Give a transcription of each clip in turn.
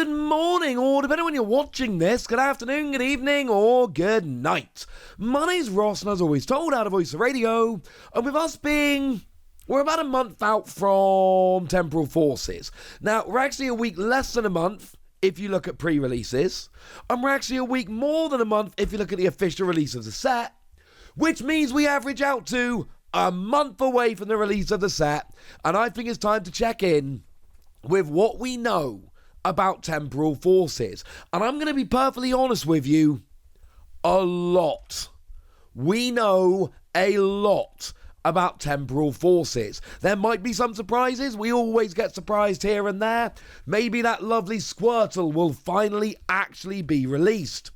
Good morning, or depending on when you're watching this, good afternoon, good evening, or good night. My name's Ross, and as always told, out of Voice of Radio, and with us being, we're about a month out from Temporal Forces. Now, we're actually a week less than a month if you look at pre-releases, and we're actually a week more than a month if you look at the official release of the set, which means we average out to a month away from the release of the set, and I think it's time to check in with what we know about Temporal Forces. And I'm going to be perfectly honest with you, a lot. We know a lot about Temporal Forces. There might be some surprises. We always get surprised here and there. Maybe that lovely Squirtle will finally actually be released.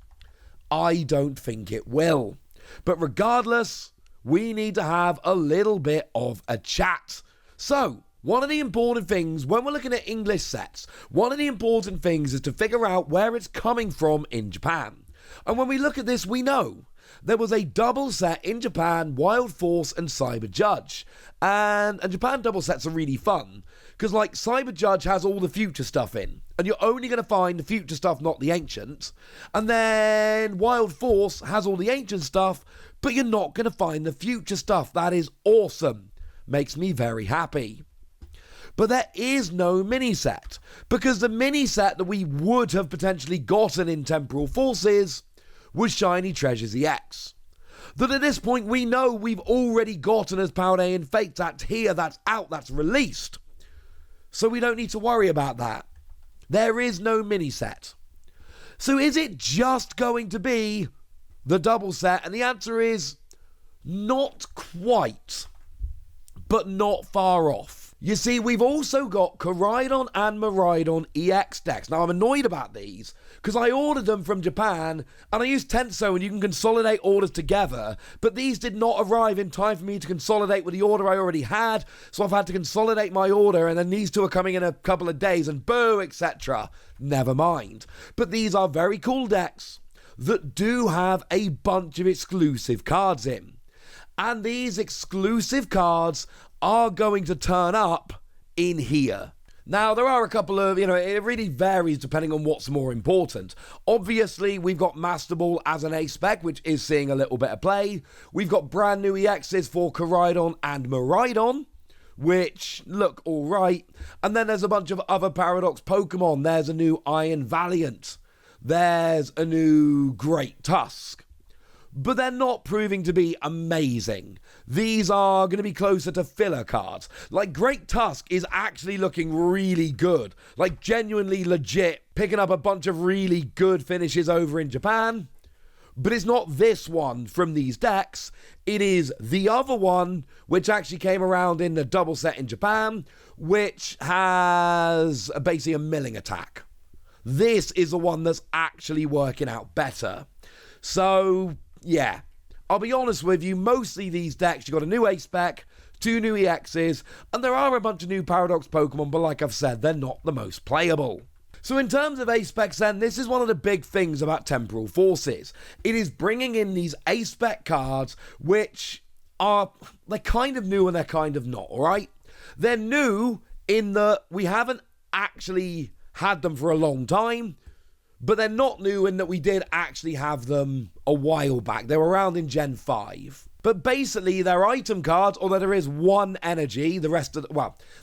I don't think it will. But regardless, we need to have a little bit of a chat. So, one of the important things, when we're looking at English sets, one of the important things is to figure out where it's coming from in Japan. And when we look at this, we know there was a double set in Japan, Wild Force and Cyber Judge. And Japan double sets are really fun, because like Cyber Judge has all the future stuff in, and you're only going to find the future stuff, not the ancient. And then Wild Force has all the ancient stuff, but you're not going to find the future stuff. That is awesome. Makes me very happy. But there is no mini-set, because the mini-set that we would have potentially gotten in Temporal Forces was Shiny Treasures EX. That at this point we know we've already gotten as Paldea and Fate. That's here, that's out, that's released. So we don't need to worry about that. There is no mini-set. So is it just going to be the double set? And the answer is not quite, but not far off. You see, we've also got Koraidon and Miraidon EX decks. Now, I'm annoyed about these because I ordered them from Japan and I used Tenso and you can consolidate orders together, but these did not arrive in time for me to consolidate with the order I already had, so I've had to consolidate my order, and then these two are coming in a couple of days and boo, etc. Never mind. But these are very cool decks that do have a bunch of exclusive cards in. And these exclusive cards are going to turn up in here. Now, there are a couple of, it really varies depending on what's more important. Obviously, we've got Master Ball as an A-Spec, which is seeing a little bit of play. We've got brand new EXs for Koraidon and Miraidon, which look alright. And then there's a bunch of other Paradox Pokemon. There's a new Iron Valiant. There's a new Great Tusk. But they're not proving to be amazing. These are going to be closer to filler cards. Like Great Tusk is actually looking really good. Like genuinely legit, picking up a bunch of really good finishes over in Japan. But it's not this one from these decks. It is the other one, which actually came around in the double set in Japan, which has basically a milling attack. This is the one that's actually working out better. So yeah, I'll be honest with you, mostly these decks, you've got a new A-Spec, 2 new EXs, and there are a bunch of new Paradox Pokemon, but like I've said, they're not the most playable. So in terms of A-Specs then, this is one of the big things about Temporal Forces. It is bringing in these A-Spec cards, which they're kind of new and they're kind of not, alright? They're new in that we haven't actually had them for a long time, but they're not new in that we did actually have them a while back. They were around in Gen 5. But basically, they're item cards, although there is one energy. The rest of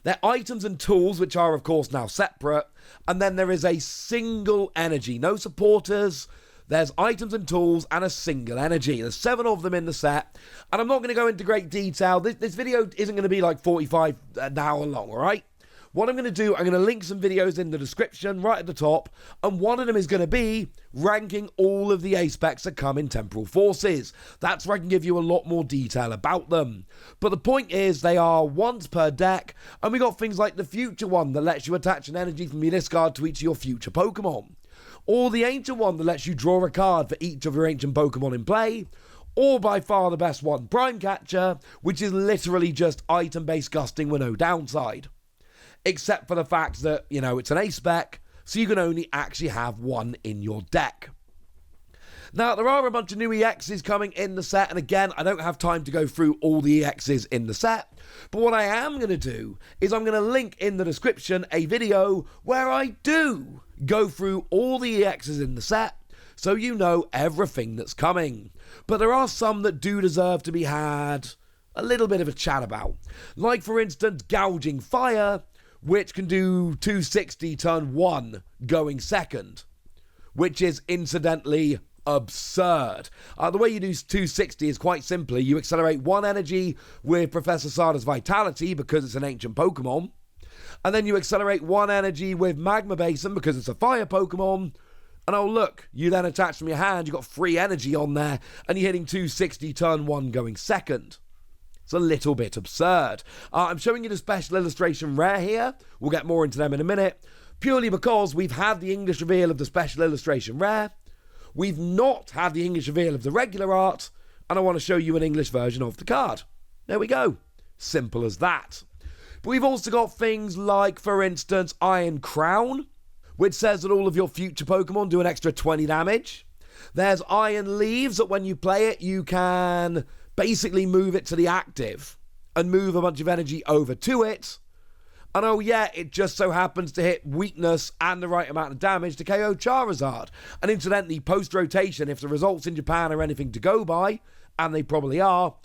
they're items and tools, which are, of course, now separate. And then there is a single energy. No supporters. There's items and tools and a single energy. There's 7 of them in the set. And I'm not going to go into great detail. This video isn't going to be like 45 an hour long, all right? What I'm going to do, I'm going to link some videos in the description right at the top, and one of them is going to be ranking all of the A-Specs that come in Temporal Forces. That's where I can give you a lot more detail about them. But the point is, they are once per deck, and we got things like the Future one that lets you attach an energy from your discard to each of your future Pokemon, or the Ancient one that lets you draw a card for each of your Ancient Pokemon in play, or by far the best one, Prime Catcher, which is literally just item-based gusting with no downside. Except for the fact that, it's an A-Spec, so you can only actually have one in your deck. Now, there are a bunch of new EXs coming in the set, and again, I don't have time to go through all the EXs in the set, but what I am going to do is I'm going to link in the description a video where I do go through all the EXs in the set so you know everything that's coming. But there are some that do deserve to be had a little bit of a chat about. Like, for instance, Gouging Fire, which can do 260 turn 1 going second, which is incidentally absurd. The way you do 260 is quite simply, you accelerate 1 energy with Professor Sada's Vitality because it's an ancient Pokemon, and then you accelerate 1 energy with Magma Basin because it's a fire Pokemon, and oh look, you then attach from your hand, you've got 3 energy on there, and you're hitting 260 turn 1 going second. It's a little bit absurd. I'm showing you the special illustration rare here. We'll get more into them in a minute. Purely because we've had the English reveal of the special illustration rare. We've not had the English reveal of the regular art. And I want to show you an English version of the card. There we go. Simple as that. But we've also got things like, for instance, Iron Crown, which says that all of your future Pokemon do an extra 20 damage. There's Iron Leaves, that when you play it, you can basically move it to the active and move a bunch of energy over to it. And oh yeah, it just so happens to hit weakness and the right amount of damage to KO Charizard. And incidentally, post-rotation, if the results in Japan are anything to go by, and they probably are,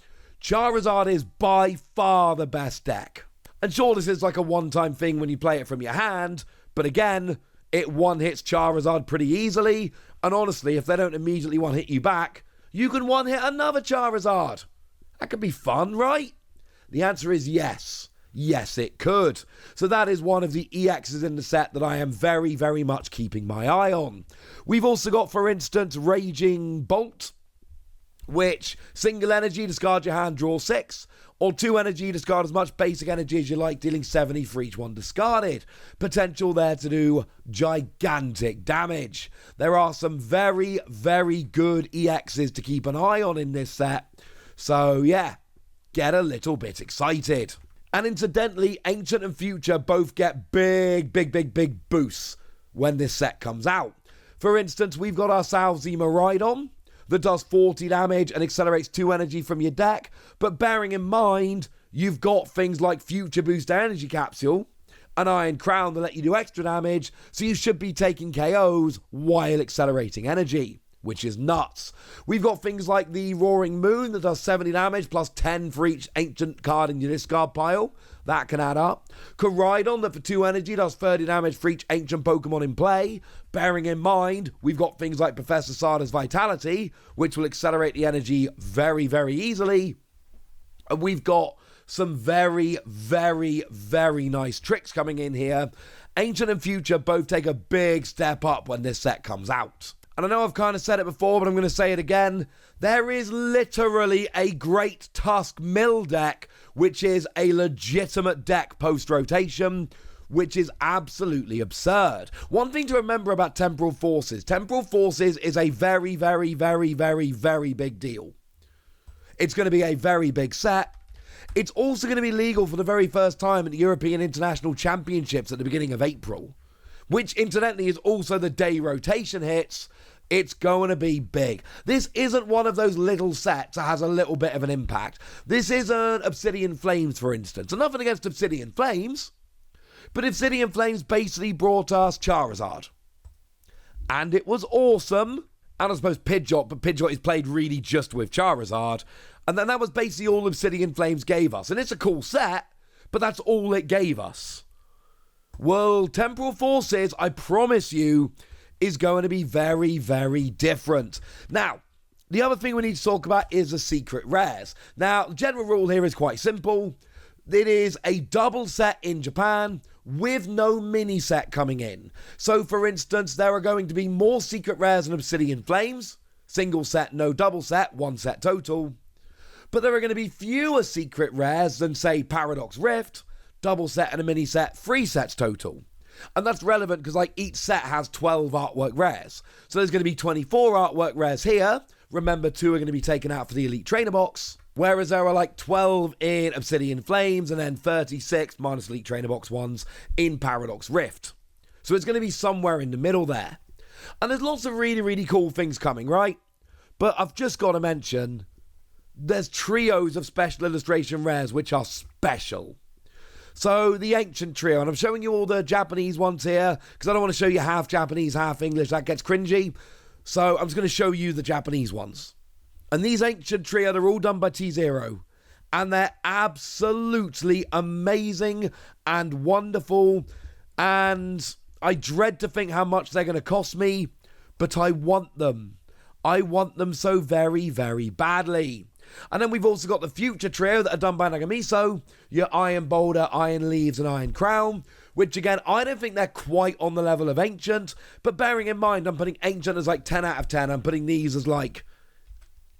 Charizard is by far the best deck. And sure, this is like a one-time thing when you play it from your hand, but again, it one-hits Charizard pretty easily, and honestly, if they don't immediately one-hit you back, you can one-hit another Charizard. That could be fun, right? The answer is yes. Yes, it could. So that is one of the EXs in the set that I am very, very much keeping my eye on. We've also got, for instance, Raging Bolt, which single energy, discard your hand, draw 6, or 2 energy, discard as much basic energy as you like, dealing 70 for each one discarded. Potential there to do gigantic damage. There are some very, very good EXs to keep an eye on in this set. So yeah, get a little bit excited. And incidentally, Ancient and Future both get big boosts when this set comes out. For instance, we've got ourselves the Miraidon that does 40 damage and accelerates 2 energy from your deck. But bearing in mind, you've got things like Future Booster Energy Capsule, an Iron Crown that let you do extra damage, so you should be taking KOs while accelerating energy, which is nuts. We've got things like the Roaring Moon that does 70 damage plus 10 for each ancient card in your discard pile. That can add up. Koraidon that for 2 energy does 30 damage for each ancient Pokemon in play. Bearing in mind, we've got things like Professor Sada's Vitality, which will accelerate the energy very, very easily. And we've got some very, very, very nice tricks coming in here. Ancient and Future both take a big step up when this set comes out. And I know I've kind of said it before, but I'm going to say it again. There is literally a Great Tusk Mill deck, which is a legitimate deck post-rotation, which is absolutely absurd. One thing to remember about Temporal Forces. Temporal Forces is a very, very, very, very, very big deal. It's going to be a very big set. It's also going to be legal for the very first time at the European International Championships at the beginning of April, which incidentally is also the day rotation hits. It's going to be big. This isn't one of those little sets that has a little bit of an impact. This isn't Obsidian Flames, for instance. And nothing against Obsidian Flames, but Obsidian Flames basically brought us Charizard. And it was awesome. And I suppose Pidgeot, but Pidgeot is played really just with Charizard. And then that was basically all Obsidian Flames gave us. And it's a cool set, but that's all it gave us. Well, Temporal Forces, I promise you, is going to be very, very different. Now, the other thing we need to talk about is the secret rares. Now, the general rule here is quite simple. It is a double set in Japan with no mini set coming in. So, for instance, there are going to be more secret rares than Obsidian Flames. Single set, no double set, 1 set total. But there are going to be fewer secret rares than, say, Paradox Rift, double set and a mini set, 3 sets total. And that's relevant because like each set has 12 artwork rares. So there's going to be 24 artwork rares here. Remember, 2 are going to be taken out for the Elite Trainer Box. Whereas there are like 12 in Obsidian Flames and then 36 minus Elite Trainer Box ones in Paradox Rift. So it's going to be somewhere in the middle there. And there's lots of really, really cool things coming, right? But I've just got to mention, there's trios of special illustration rares which are special. So the ancient trio, and I'm showing you all the Japanese ones here because I don't want to show you half Japanese, half English. That gets cringy. So I'm just going to show you the Japanese ones. And these ancient trio, they're all done by T-Zero. And they're absolutely amazing and wonderful. And I dread to think how much they're going to cost me, but I want them. I want them so very, very badly. And then we've also got the Future Trio that are done by Nagamiso, your Iron Boulder, Iron Leaves, and Iron Crown, which again, I don't think they're quite on the level of Ancient, but bearing in mind, I'm putting Ancient as like 10 out of 10, I'm putting these as like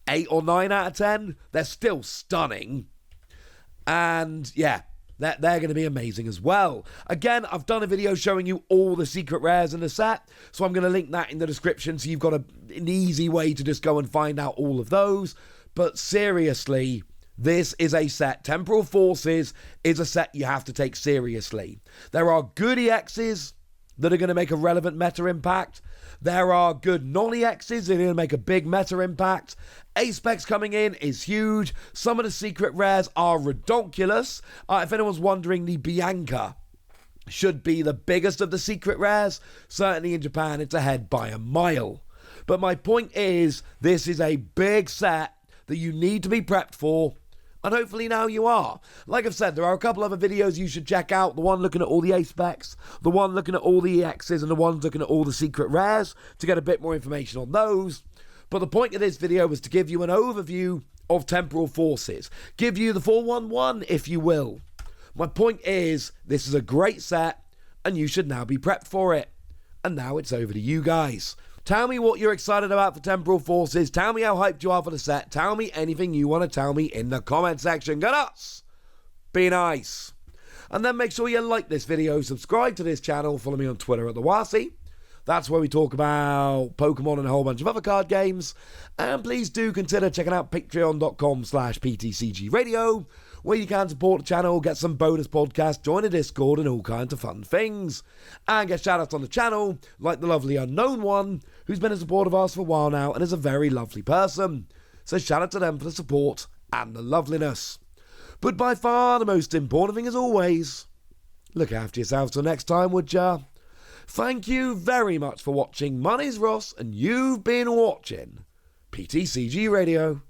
8 or 9 out of 10. They're still stunning. And yeah, they're going to be amazing as well. Again, I've done a video showing you all the secret rares in the set, so I'm going to link that in the description so you've got an easy way to just go and find out all of those. But seriously, this is a set. Temporal Forces is a set you have to take seriously. There are good EXs that are going to make a relevant meta impact. There are good non-EXs that are going to make a big meta impact. A-Specs coming in is huge. Some of the secret rares are ridiculous. If anyone's wondering, the Bianca should be the biggest of the secret rares. Certainly in Japan, it's ahead by a mile. But my point is, this is a big set that you need to be prepped for, and hopefully now you are. Like I've said, there are a couple other videos you should check out. The one looking at all the A-Specs, the one looking at all the EXs, and the one looking at all the secret rares to get a bit more information on those. But the point of this video was to give you an overview of Temporal Forces. Give you the 411, if you will. My point is, this is a great set, and you should now be prepped for it. And now it's over to you guys. Tell me what you're excited about for Temporal Forces. Tell me how hyped you are for the set. Tell me anything you want to tell me in the comment section. Go nuts! Be nice. And then make sure you like this video, subscribe to this channel, follow me on Twitter at the Wasi. That's where we talk about Pokemon and a whole bunch of other card games. And please do consider checking out patreon.com/PTCG Radio, where you can support the channel, get some bonus podcasts, join a Discord, and all kinds of fun things. And get shout-outs on the channel, like the lovely Unknown One, who's been a supporter of ours for a while now and is a very lovely person. So shout out to them for the support and the loveliness. But by far the most important thing as always, look after yourselves till next time, would ya? Thank you very much for watching. My name's Ross, and you've been watching PTCG Radio.